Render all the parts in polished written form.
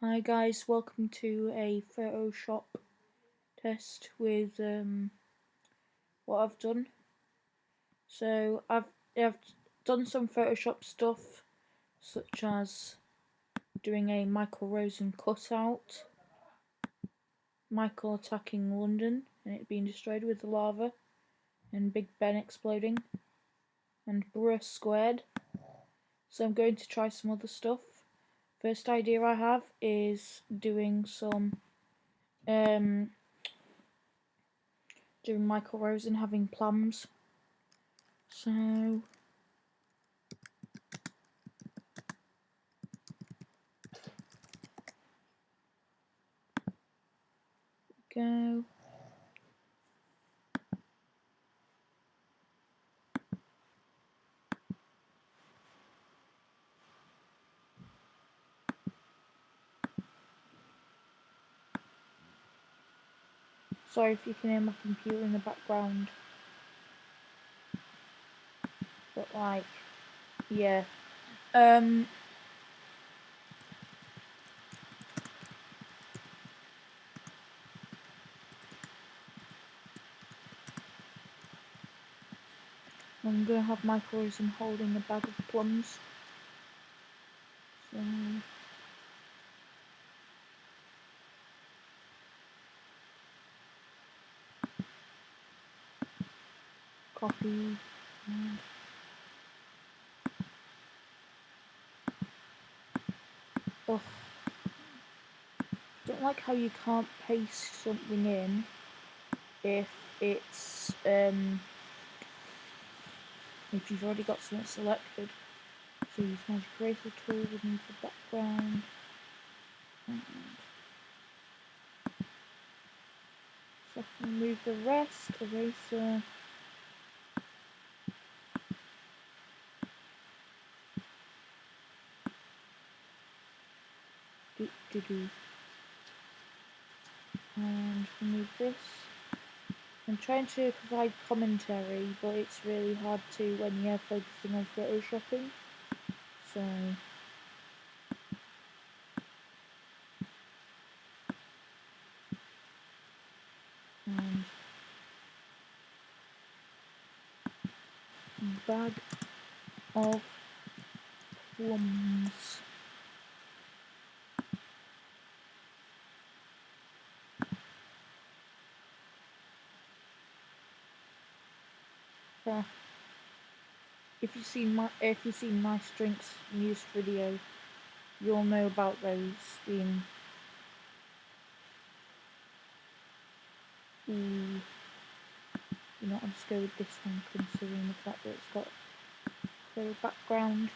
Hi guys, welcome to a Photoshop test with what I've done. So I've done some Photoshop stuff, such as doing a Michael Rosen cutout, Michael attacking London and it being destroyed with the lava, and Big Ben exploding, and Bruh squared. So I'm going to try some other stuff. First idea I have is doing Michael Rosen having plums. So go. Sorry if you can hear my computer in the background, but like, yeah. I'm gonna have Michael Rosen holding a bag of plums. So copy. And ugh, don't like how you can't paste something in if it's if you've already got something selected. So use magic eraser tool, remove the background, and so I can remove the rest. Eraser. Do. And remove this. I'm trying to provide commentary, but it's really hard to when you're focusing on photoshopping. So and bag of plums. If you've seen my drinks news video, you'll know about those being. Ooh, you know, I'll just go with this one considering the fact that it's got clear background.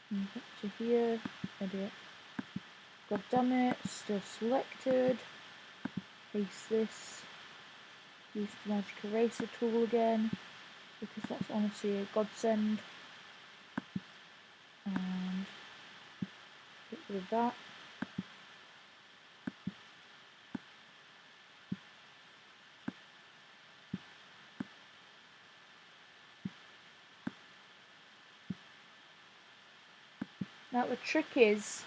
And up to here, edit. God damn it, still selected. Paste this. Use the magic eraser tool again, because that's honestly a godsend. And get rid of that. Now the trick is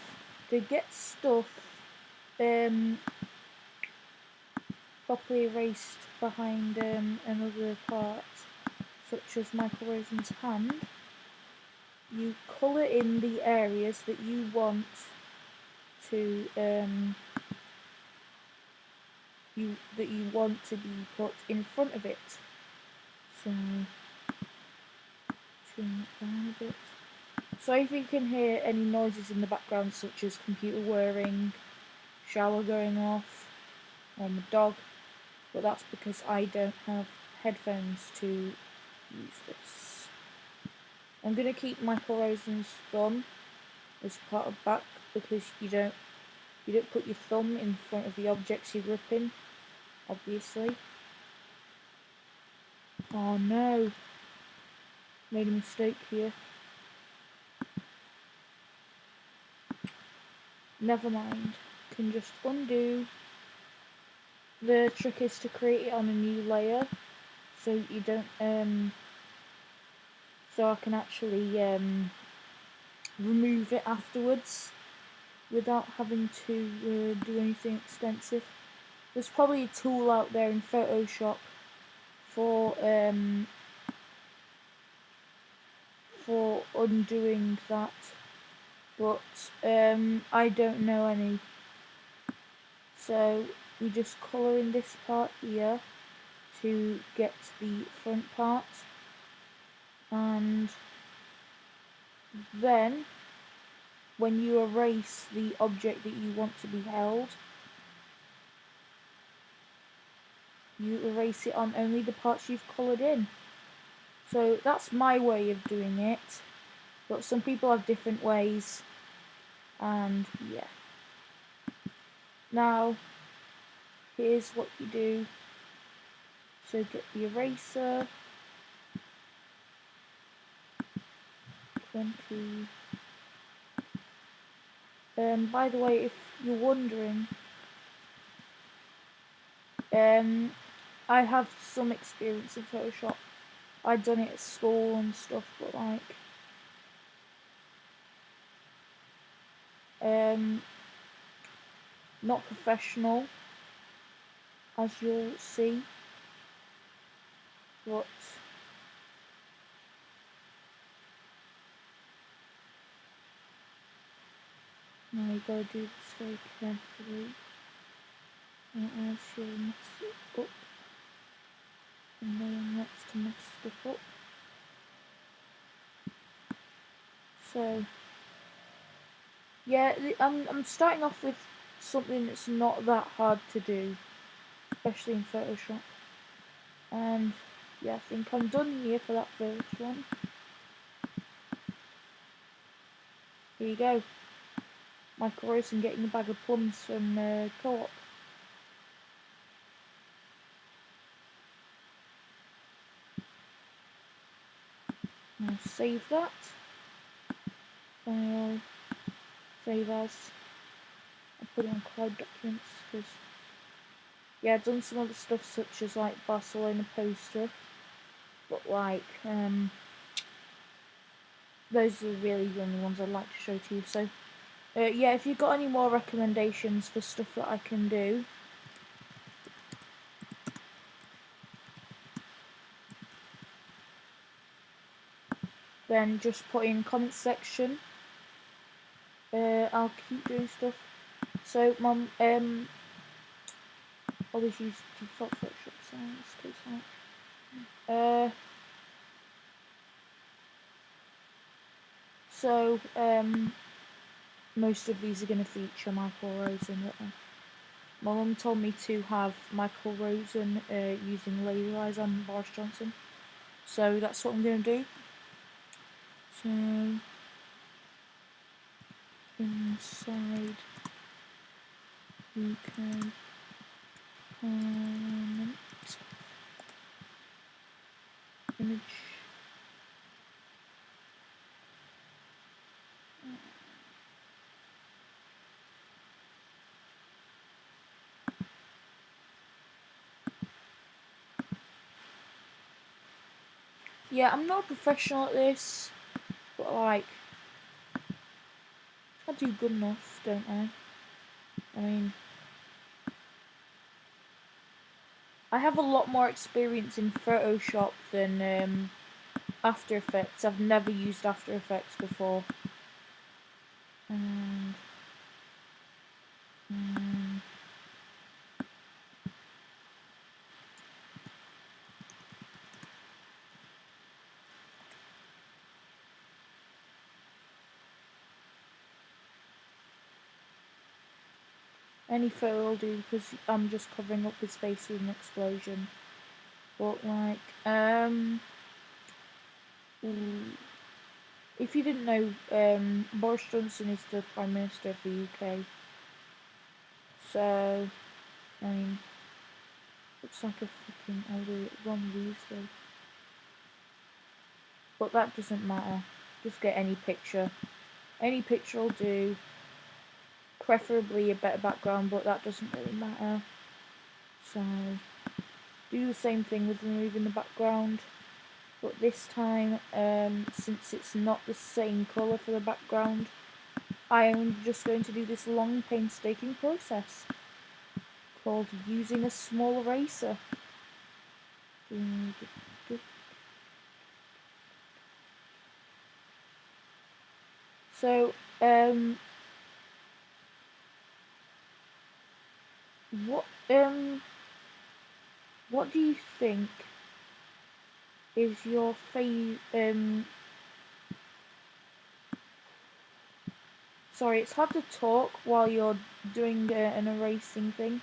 to get stuff properly erased behind another part, such as Michael Rosen's hand. You colour in the areas that you want to be put in front of it. So trim it down a bit. So if you can hear any noises in the background, such as computer whirring, shower going off, or my dog, but that's because I don't have headphones to use this. I'm going to keep Michael Rosen's thumb as part of back, because you don't put your thumb in front of the objects you're gripping, obviously. Oh no, made a mistake here. Never mind, can just undo. The trick is to create it on a new layer, so you don't so I can actually remove it afterwards. without having to do anything extensive. There's probably a tool out there in Photoshop for undoing that, but I don't know any. So we just colour in this part here to get the front part, and then when you erase the object that you want to be held, you erase it on only the parts you've coloured in. So that's my way of doing it, but some people have different ways, and yeah. Now, here's what you do. So get the eraser, 20. By the way, if you're wondering, I have some experience in Photoshop. I'd done it at school and stuff, but like, not professional, as you'll see, but now you gotta do this very carefully, or else you'll mess it up, and no one wants to mess stuff up. So yeah, I'm starting off with something that's not that hard to do, especially in Photoshop. And yeah, I think I'm done here for that first one. Here you go. Michael Rosen getting a bag of plums from Co-op. Now save that. File, save as. I'll put it on cloud documents because yeah, I've done some other stuff such as like Barcelona poster, but like those are really the only ones I'd like to show to you. So yeah, if you've got any more recommendations for stuff that I can do, then just put in comment section. I'll keep doing stuff. So mum, always use default Photoshop sounds. So most of these are going to feature Michael Rosen. My mum told me to have Michael Rosen using laser eyes on Boris Johnson, so that's what I'm going to do. So inside UK comment image. Yeah, I'm not a professional at this, but like, I do good enough, don't I? I mean, I have a lot more experience in Photoshop than After Effects. I've never used After Effects before. And any photo will do because I'm just covering up his face with an explosion. But like, if you didn't know, Boris Johnson is the Prime Minister of the UK. So, I mean, looks like a fucking wrong these though. But that doesn't matter. Just get any picture. Any picture will do. Preferably a better background, but that doesn't really matter. So, do the same thing with removing the background. But this time, since it's not the same colour for the background, I am just going to do this long, painstaking process called using a small eraser. So, what what do you think is your sorry, it's hard to talk while you're doing an erasing thing.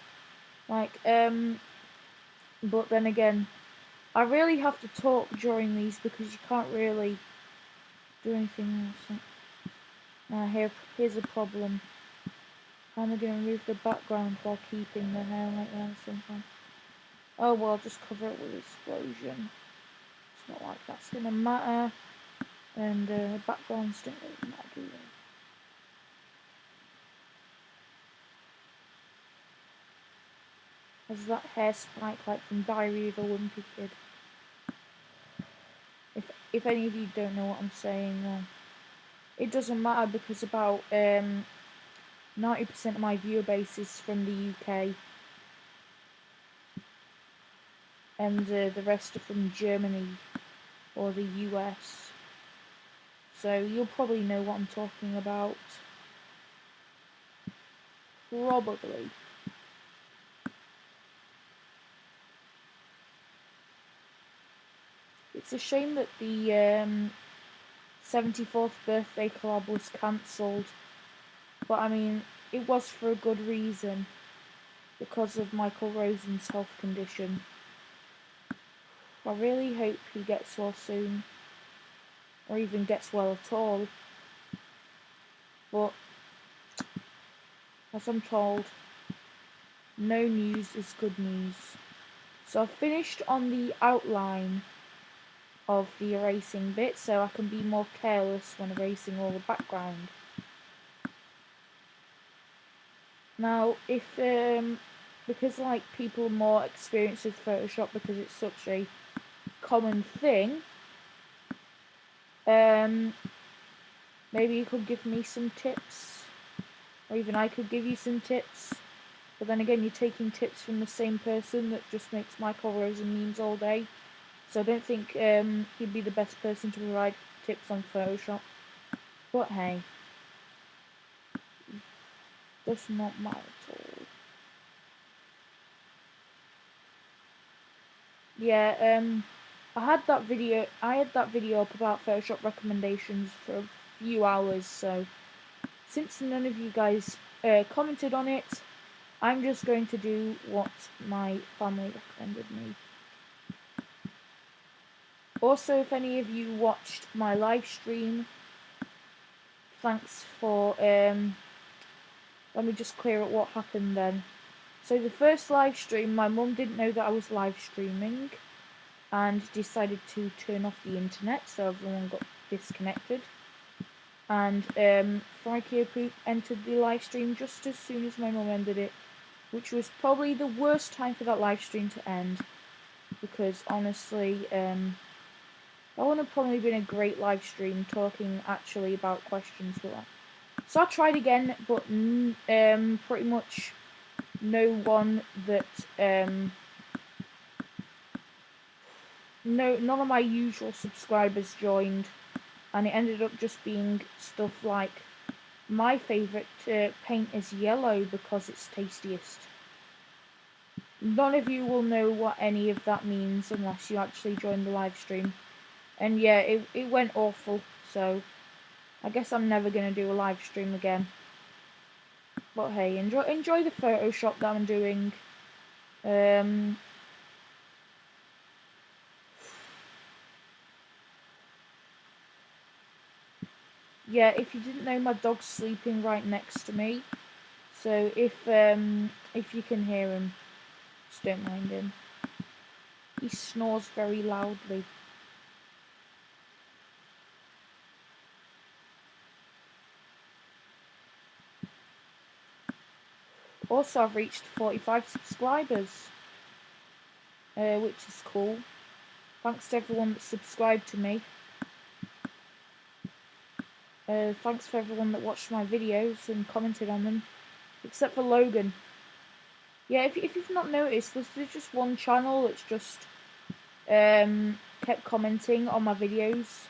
Like, but then again, I really have to talk during these because you can't really do anything else. Here's a problem. How am I going to remove the background while keeping the hair like that at the same time? Oh well, I'll just cover it with explosion. It's not like that's going to matter. And backgrounds don't really matter, do they? Has that hair spike like from Diary of a Wimpy Kid? If any of you don't know what I'm saying, it doesn't matter because about 90% of my viewer base is from the UK, and the rest are from Germany or the US. So you'll probably know what I'm talking about. Probably. It's a shame that the 74th birthday collab was cancelled, but I mean, it was for a good reason, because of Michael Rosen's health condition. I really hope he gets well soon, or even gets well at all, but as I'm told, no news is good news. So I've finished on the outline of the erasing bit, so I can be more careless when erasing all the background. Now, if because like people are more experienced with Photoshop because it's such a common thing, maybe you could give me some tips, or even I could give you some tips. But then again, you're taking tips from the same person that just makes Michael Rosen memes all day. So I don't think he'd be the best person to provide tips on Photoshop. But hey, does not matter at all. Yeah, I had that video up about Photoshop recommendations for a few hours. So since none of you guys commented on it, I'm just going to do what my family recommended me. Also, if any of you watched my live stream, thanks for, let me just clear up what happened then. So the first live stream, my mum didn't know that I was live streaming and decided to turn off the internet, so everyone got disconnected. And Frankie entered the live stream just as soon as my mum ended it, which was probably the worst time for that live stream to end, because honestly, that would have probably been a great live stream talking actually about questions for that. So I tried again, but pretty much no one that none of my usual subscribers joined, and it ended up just being stuff like my favourite paint is yellow because it's tastiest. None of you will know what any of that means unless you actually join the live stream. And yeah, it went awful, so I guess I'm never going to do a live stream again. But hey, enjoy the Photoshop that I'm doing. Yeah, if you didn't know, my dog's sleeping right next to me. So if you can hear him, just don't mind him. He snores very loudly. Also, I've reached 45 subscribers, which is cool. Thanks to everyone that subscribed to me. Thanks for everyone that watched my videos and commented on them, except for Logan. Yeah, if you've not noticed, there's just one channel that's just kept commenting on my videos.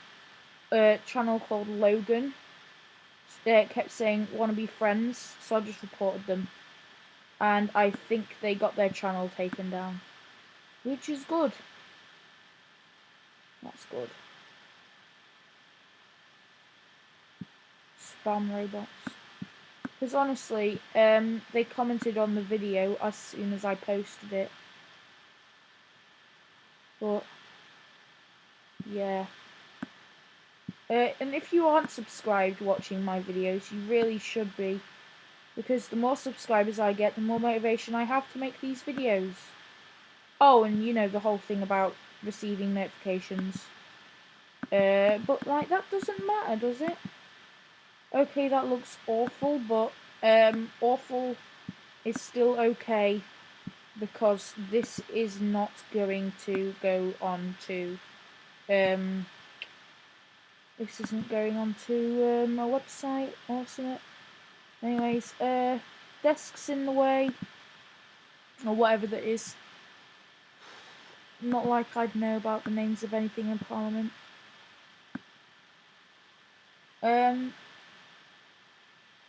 A channel called Logan. Kept saying wanna be friends, so I just reported them, and I think they got their channel taken down, which is good. That's good. Spam robots. Because honestly, they commented on the video as soon as I posted it. But yeah. And if you aren't subscribed watching my videos, you really should be. Because the more subscribers I get, the more motivation I have to make these videos. Oh, and you know the whole thing about receiving notifications. But like, that doesn't matter, does it? Okay, that looks awful, but awful is still okay, because this is not going to go on to this isn't going on to a website or something. Anyways, desks in the way, or whatever that is. Not like I'd know about the names of anything in Parliament.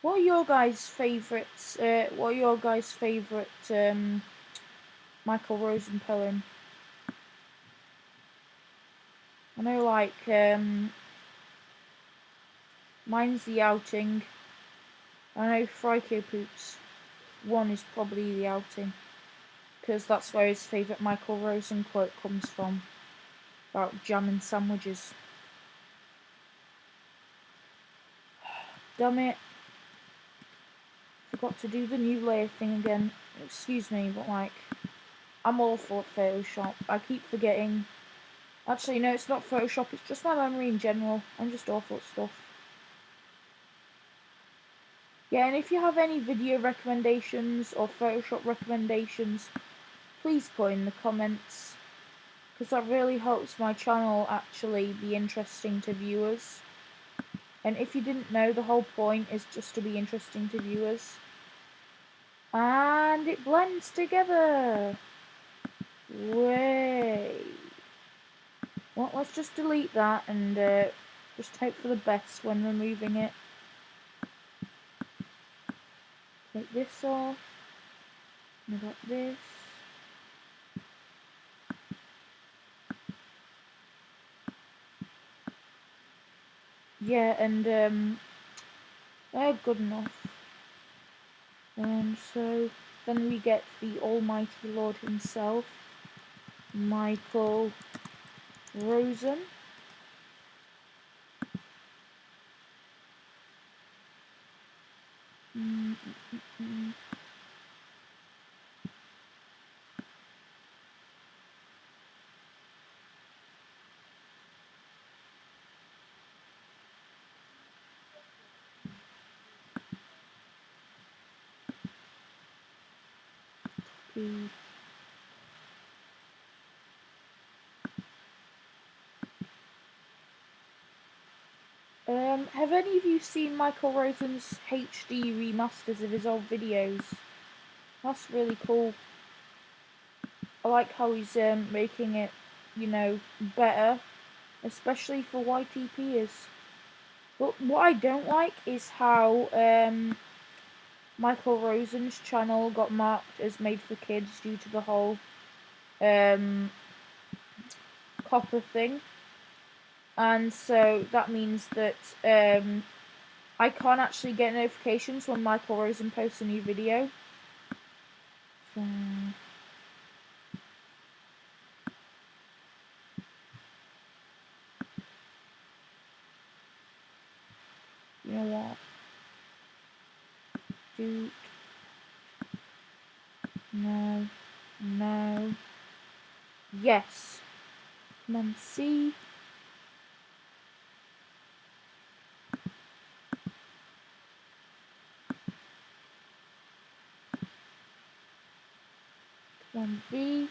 What are your guys' favourites? What are your guys' favourite Michael Rosen poem? I know, like, mine's The Outing. I know Friko Poops 1 is probably The Outing, because that's where his favourite Michael Rosen quote comes from, about jam and sandwiches. Damn it. Forgot to do the new layer thing again. Excuse me, but like, I'm awful at Photoshop. I keep forgetting. Actually, no, it's not Photoshop, it's just my memory in general. I'm just awful at stuff. Yeah, and if you have any video recommendations or Photoshop recommendations, please put in the comments, because that really helps my channel actually be interesting to viewers. And if you didn't know, the whole point is just to be interesting to viewers. And it blends together. Way. Well, let's just delete that and just hope for the best when removing it. Take this off. I got this. Yeah, and they're good enough. So then we get the Almighty Lord himself, Michael Rosen. Have any of you seen Michael Rosen's HD remasters of his old videos? That's really cool. I like how he's making it, you know, better, especially for YTPers. But what I don't like is how Michael Rosen's channel got marked as made for kids due to the whole copper thing. And so that means that I can't actually get notifications when Michael Rosen posts a new video. So you know what? Dude. No. No. Yes. Come on, C. Come on, B.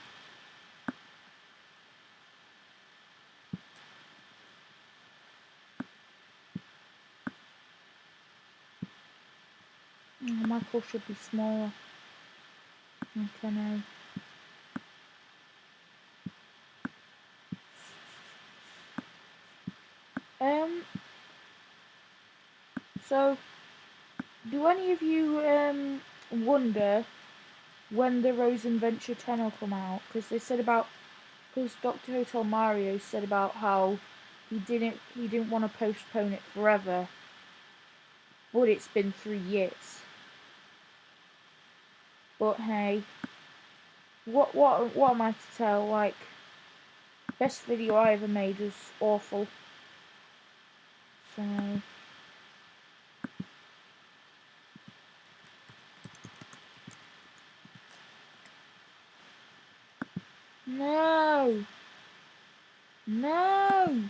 Michael should be smaller. Okay, no. So, do any of you wonder when the Rosen Venture 10 will come out? Because they said about, because Dr. Hotel Mario said about how he didn't want to postpone it forever, but it's been 3 years. But hey, what am I to tell? Like, best video I ever made was awful. So no, no.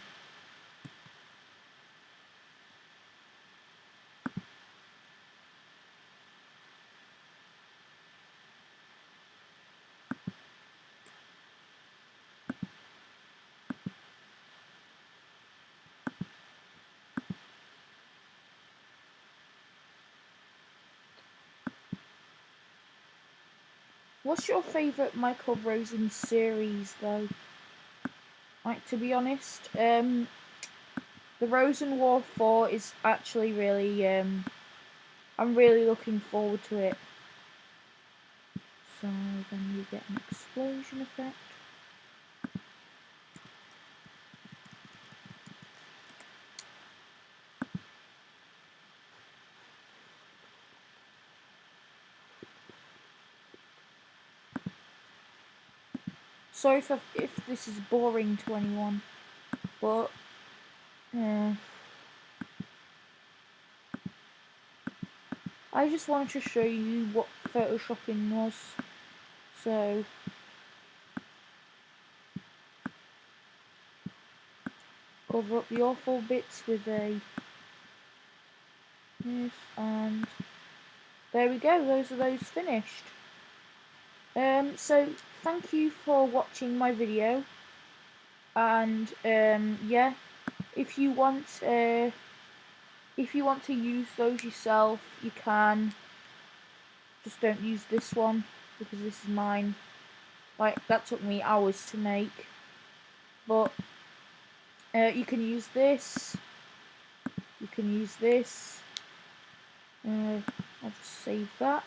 What's your favourite Michael Rosen series, though? Like, to be honest, the Rosen War 4 is actually really, I'm really looking forward to it. So then you get an explosion effect. Sorry if this is boring to anyone, but I just wanted to show you what photoshopping was. So cover up the awful bits with a this, and there we go. Those are those finished. So thank you for watching my video, and yeah, if you want to use those yourself, you can. Just don't use this one because this is mine. Like, that took me hours to make, but you can use this. You can use this. I'll just save that.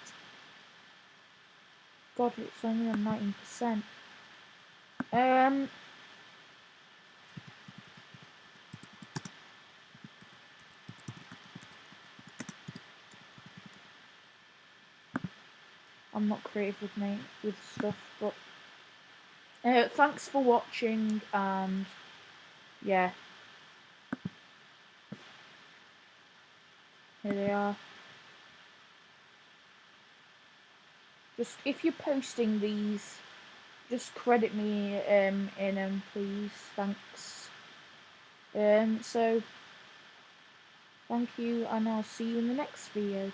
God, it's only on 19%. I'm not creative with stuff, but thanks for watching, and yeah, here they are. Just if you're posting these, just credit me in them, please. Thanks. So thank you, and I'll see you in the next video.